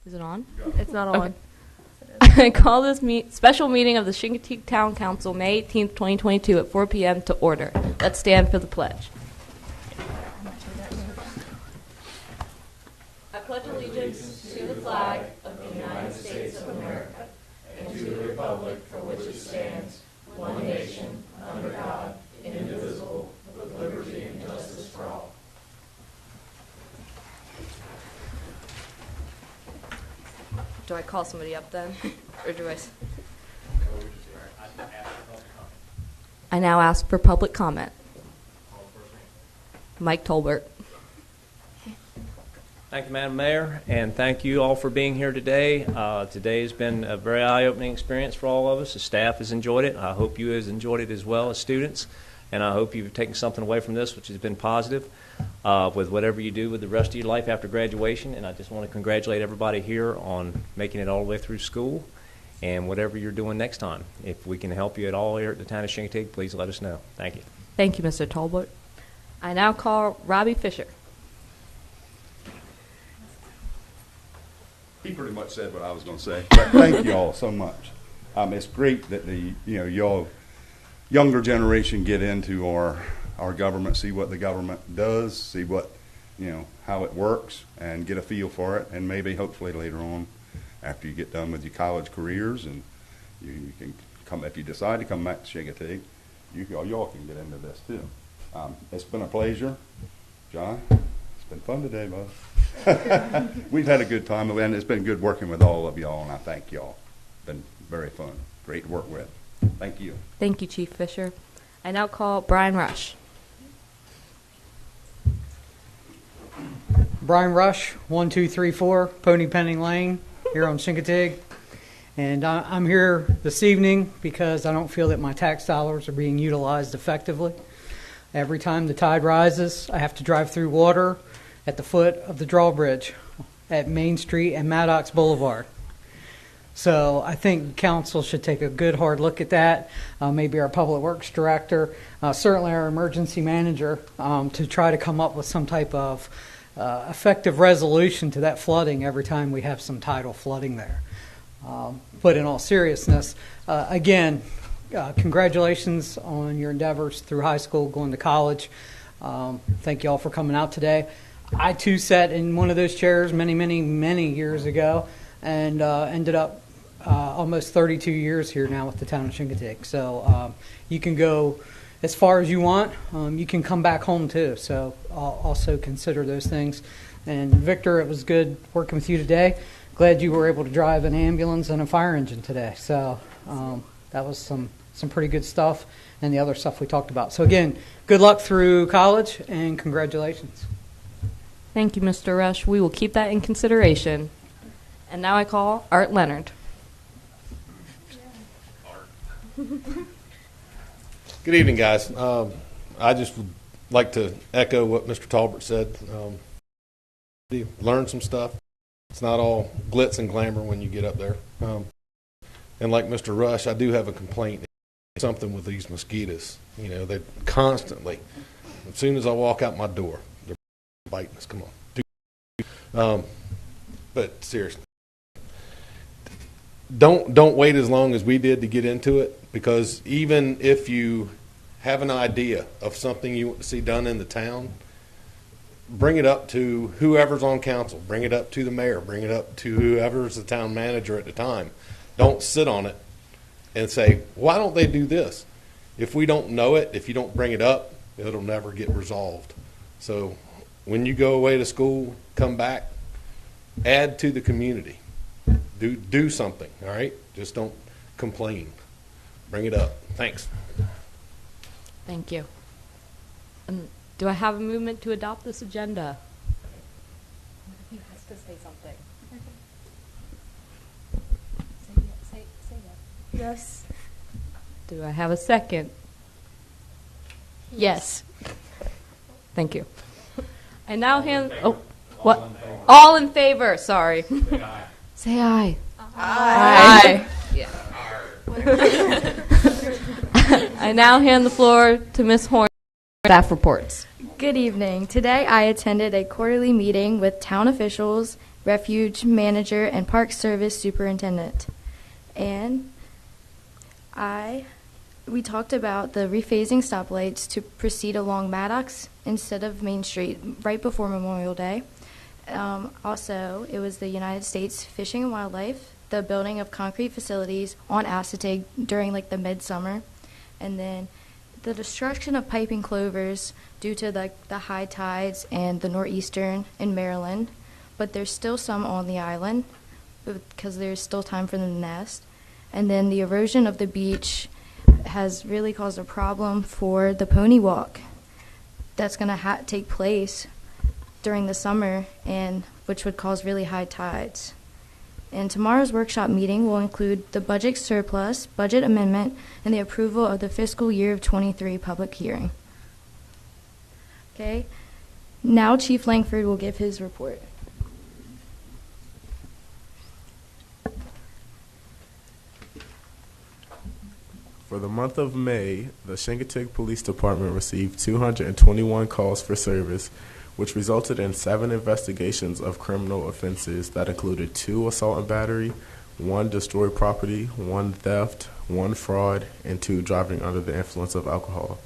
Is it on? It's not on. I call this special meeting of the Chincoteague Town Council, May 18th, 2022 at 4 p.m. to order. Let's stand for the pledge. I pledge allegiance to the flag of the United States of America and to the republic for which it stands, one nation, under God, indivisible, with liberty and justice for all. Do I call somebody up then? Or do I now ask for public comment. Mike Tolbert. Thank you, Madam Mayor, and thank you all for being here today. Today has been a very eye-opening experience for all of us. The staff has enjoyed it. I hope you have enjoyed it as well as students, and I hope you've taken something away from this which has been positive with whatever you do with the rest of your life after graduation. And I just want to congratulate everybody here on making it all the way through school and whatever you're doing next time. If we can help you at all here at the town of Chincoteague, please let us know. Thank you. Thank you, Mr. Tolbert. I now call Robbie Fisher. He pretty much said what I was going to say. But thank you all so much. It's great that y'all younger generation get into our government, see what the government does, see what how it works, and get a feel for it. And maybe hopefully later on, after you get done with your college careers, and you can come, if you decide to come back to Chincoteague, y'all can get into this too. It's been a pleasure, John. It's been fun today, bud. We've had a good time, and it's been good working with all of y'all, and I thank y'all. It's been very fun. Great to work with. Thank you. Thank you, Chief Fisher. I now call Brian Rush. Brian Rush, 1234 Pony Penning Lane, here on Chincoteague. And I'm here this evening because I don't feel that my tax dollars are being utilized effectively. Every time the tide rises, I have to drive through water at the foot of the drawbridge at Main Street and Maddox Boulevard. So I think council should take a good hard look at that. Maybe our public works director, certainly our emergency manager, to try to come up with some type of effective resolution to that flooding every time we have some tidal flooding there. But in all seriousness, again, congratulations on your endeavors through high school, going to college. Thank you all for coming out today. I too sat in one of those chairs many years ago, and ended up almost 32 years here now with the town of Chincoteague. So you can go as far as you want. You can come back home too. So I'll also consider those things. And Victor, it was good working with you today. Glad you were able to drive an ambulance and a fire engine today. So that was some pretty good stuff, and the other stuff we talked about. So again, good luck through college, and congratulations. Thank you, Mr. Rush. We will keep that in consideration. And now I call Art Leonard. Good evening, guys. I just would like to echo what Mr. Talbert said. Learn some stuff. It's not all glitz and glamour when you get up there. And like Mr. Rush, I do have a complaint. Something with these mosquitoes. They constantly, as soon as I walk out my door, they're biting us. Come on. But seriously, don't wait as long as we did to get into it, because even if you have an idea of something you want to see done in the town, bring it up to whoever's on council, bring it up to the mayor, bring it up to whoever's the town manager at the time. Don't sit on it and say, why don't they do this? If we don't know it, if you don't bring it up, it'll never get resolved. So when you go away to school, come back, add to the community. Do something, all right? Just don't complain. Bring it up. Thanks. Thank you. Do I have a movement to adopt this agenda? He has to say something. Say yes. Do I have a second? Yes. Thank you. I now hand. Oh, what? All in favor. Sorry. Say aye. Say aye. Aye. Yeah. I now hand the floor to Ms. Horn. Staff reports. Good evening. Today I attended a quarterly meeting with town officials refuge manager, and park service superintendent. And we talked about the rephasing stoplights to proceed along Maddox instead of Main Street right before Memorial Day. Also, it was the United States Fish and Wildlife, the building of concrete facilities on Assateague during like the midsummer, and then the destruction of piping clovers due to the high tides and the nor'eastern in Maryland, but there's still some on the island because there's still time for them to nest. And then the erosion of the beach has really caused a problem for the pony walk that's going to take place during the summer, and which would cause really high tides. And tomorrow's workshop meeting will include the budget surplus, budget amendment, and the approval of the fiscal year of 23 public hearing. Okay, now Chief Langford will give his report. For the month of May, the Chincoteague Police Department received 221 calls for service, which resulted in 7 investigations of criminal offenses that included 2 assault and battery, 1 destroyed property, 1 theft, 1 fraud, and 2 driving under the influence of alcohol.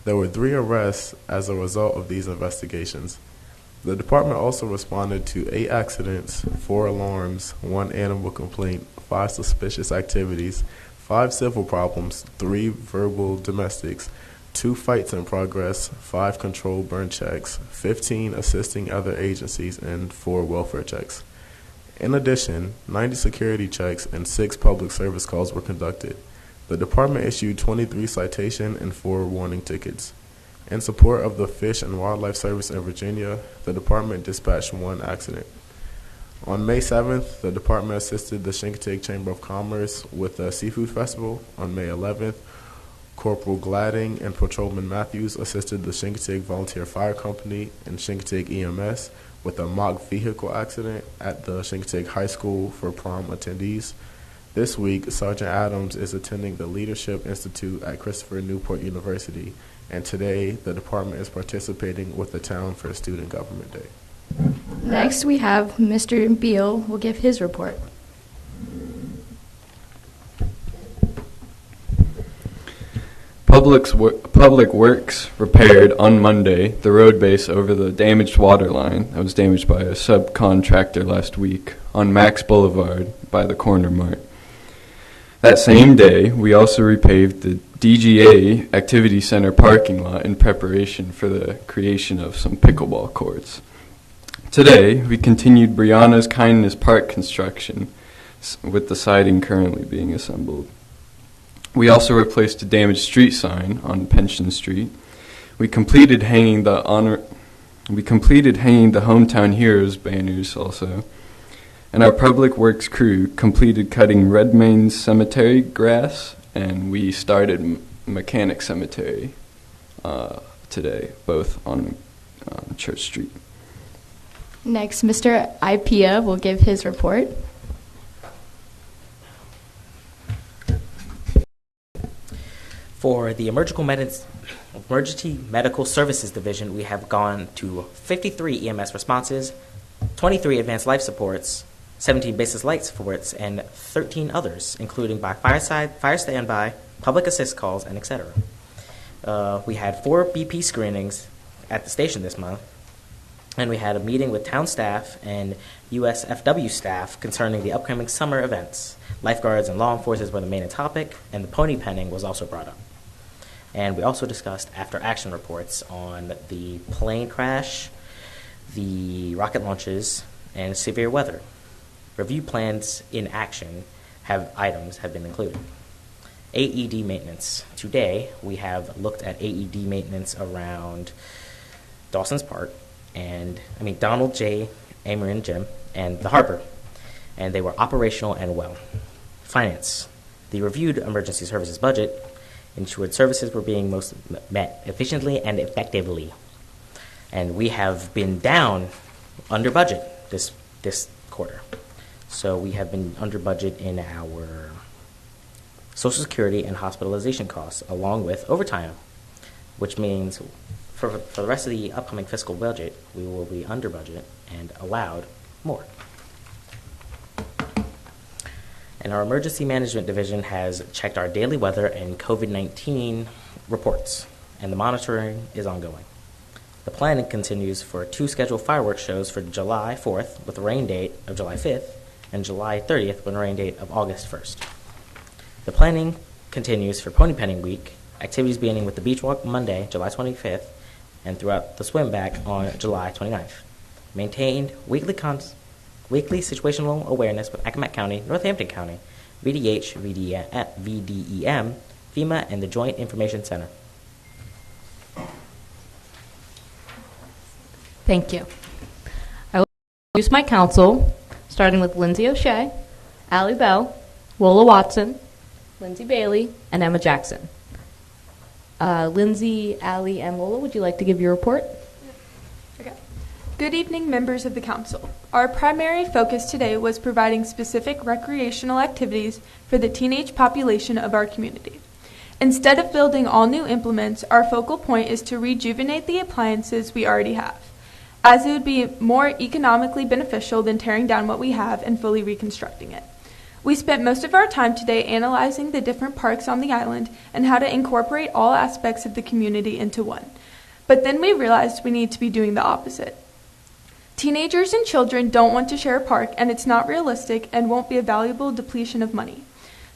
There were 3 arrests as a result of these investigations. The department also responded to 8 accidents, 4 alarms, 1 animal complaint, 5 suspicious activities, 5 civil problems, 3 verbal domestics, 2 fights in progress, 5 controlled burn checks, 15 assisting other agencies, and 4 welfare checks. In addition, 90 security checks and 6 public service calls were conducted. The department issued 23 citation and 4 warning tickets. In support of the Fish and Wildlife Service in Virginia, the department dispatched 1 accident. On May 7th, the department assisted the Chincoteague Chamber of Commerce with a seafood festival. On May 11th, Corporal Gladding and Patrolman Matthews assisted the Chincoteague Volunteer Fire Company and Chincoteague EMS with a mock vehicle accident at the Chincoteague High School for prom attendees. This week, Sergeant Adams is attending the Leadership Institute at Christopher Newport University, and today the department is participating with the town for Student Government Day. Next, we have Mr. Beal will give his report. Public Works repaired on Monday the road base over the damaged water line that was damaged by a subcontractor last week on Max Boulevard by the Corner Mart. That same day, we also repaved the DGA Activity Center parking lot in preparation for the creation of some pickleball courts. Today, we continued Brianna's Kindness Park construction with the siding currently being assembled. We also replaced a damaged street sign on Pension Street. We completed hanging the Hometown Heroes banners also. And our Public Works crew completed cutting Redmayne Cemetery grass, and we started Mechanic Cemetery today, both on Church Street. Next, Mr. Ipia will give his report. For the Emergency Medical Services Division, we have gone to 53 EMS responses, 23 advanced life supports, 17 basis light supports, and 13 others, including by fireside, fire standby, public assist calls, and etc. We had 4 BP screenings at the station this month, and we had a meeting with town staff and USFW staff concerning the upcoming summer events. Lifeguards and law enforcement were the main topic, and the pony penning was also brought up. And we also discussed after-action reports on the plane crash, the rocket launches, and severe weather. Review plans in action items have been included. AED maintenance. Today, we have looked at AED maintenance around Dawson's Park, Donald J. Ameren Gym, and the Harbor, and they were operational and well. Finance. The reviewed emergency services budget ensured services were being most met efficiently and effectively. And we have been down under budget this quarter. So we have been under budget in our Social Security and hospitalization costs, along with overtime, which means for the rest of the upcoming fiscal budget, we will be under budget and allowed more. And our Emergency Management Division has checked our daily weather and COVID-19 reports, and the monitoring is ongoing. The planning continues for 2 scheduled fireworks shows for July 4th with a rain date of July 5th and July 30th with a rain date of August 1st. The planning continues for Pony Penning Week, activities beginning with the Beach Walk Monday, July 25th, and throughout the swim back on July 29th. Maintained weekly situational awareness with Accomack County, Northampton County, VDH, VDEM, FEMA, and the Joint Information Center. Thank you. I will introduce my council, starting with Lindsay O'Shea, Allie Bell, Lola Watson, Lindsay Bailey, and Emma Jackson. Lindsay, Allie, and Lola, would you like to give your report? Okay. Good evening, members of the council. Our primary focus today was providing specific recreational activities for the teenage population of our community. Instead of building all new implements, our focal point is to rejuvenate the appliances we already have, as it would be more economically beneficial than tearing down what we have and fully reconstructing it. We spent most of our time today analyzing the different parks on the island and how to incorporate all aspects of the community into one. But then we realized we need to be doing the opposite. Teenagers and children don't want to share a park, and it's not realistic and won't be a valuable depletion of money.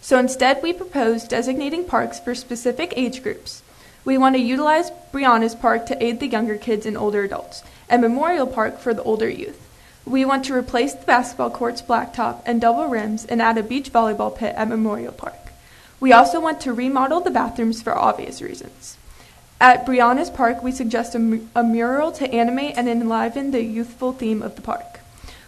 So instead, we proposed designating parks for specific age groups. We want to utilize Brianna's Park to aid the younger kids and older adults, and Memorial Park for the older youth. We want to replace the basketball court's blacktop and double rims and add a beach volleyball pit at Memorial Park. We also want to remodel the bathrooms for obvious reasons. At Brianna's Park, we suggest a mural to animate and enliven the youthful theme of the park.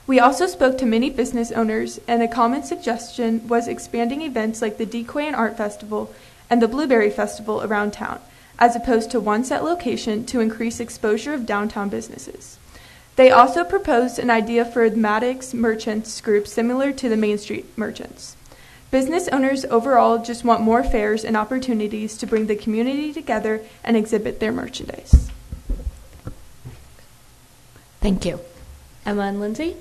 We also spoke to many business owners, and a common suggestion was expanding events like the Decoy and Art Festival and the Blueberry Festival around town, as opposed to one set location to increase exposure of downtown businesses. They also proposed an idea for the Maddox Merchants group similar to the Main Street Merchants. Business owners overall just want more fairs and opportunities to bring the community together and exhibit their merchandise. Thank you. Emma and Lindsay?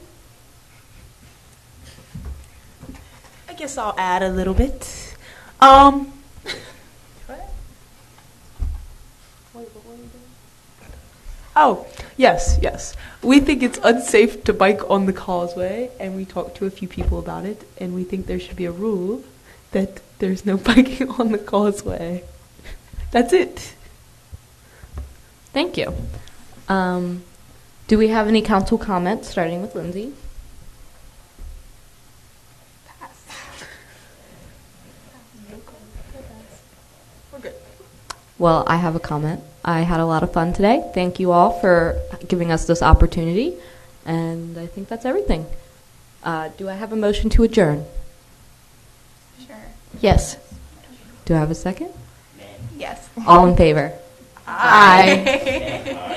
I guess I'll add a little bit. Oh, yes. We think it's unsafe to bike on the causeway, and we talked to a few people about it, and we think there should be a rule that there's no biking on the causeway. That's it. Thank you. Do we have any council comments, starting with Lindsay? We're good. Well, I have a comment. I had a lot of fun today. Thank you all for giving us this opportunity, and I think that's everything. Do I have a motion to adjourn? Sure. Yes. Do I have a second? Yes. All in favor? Aye.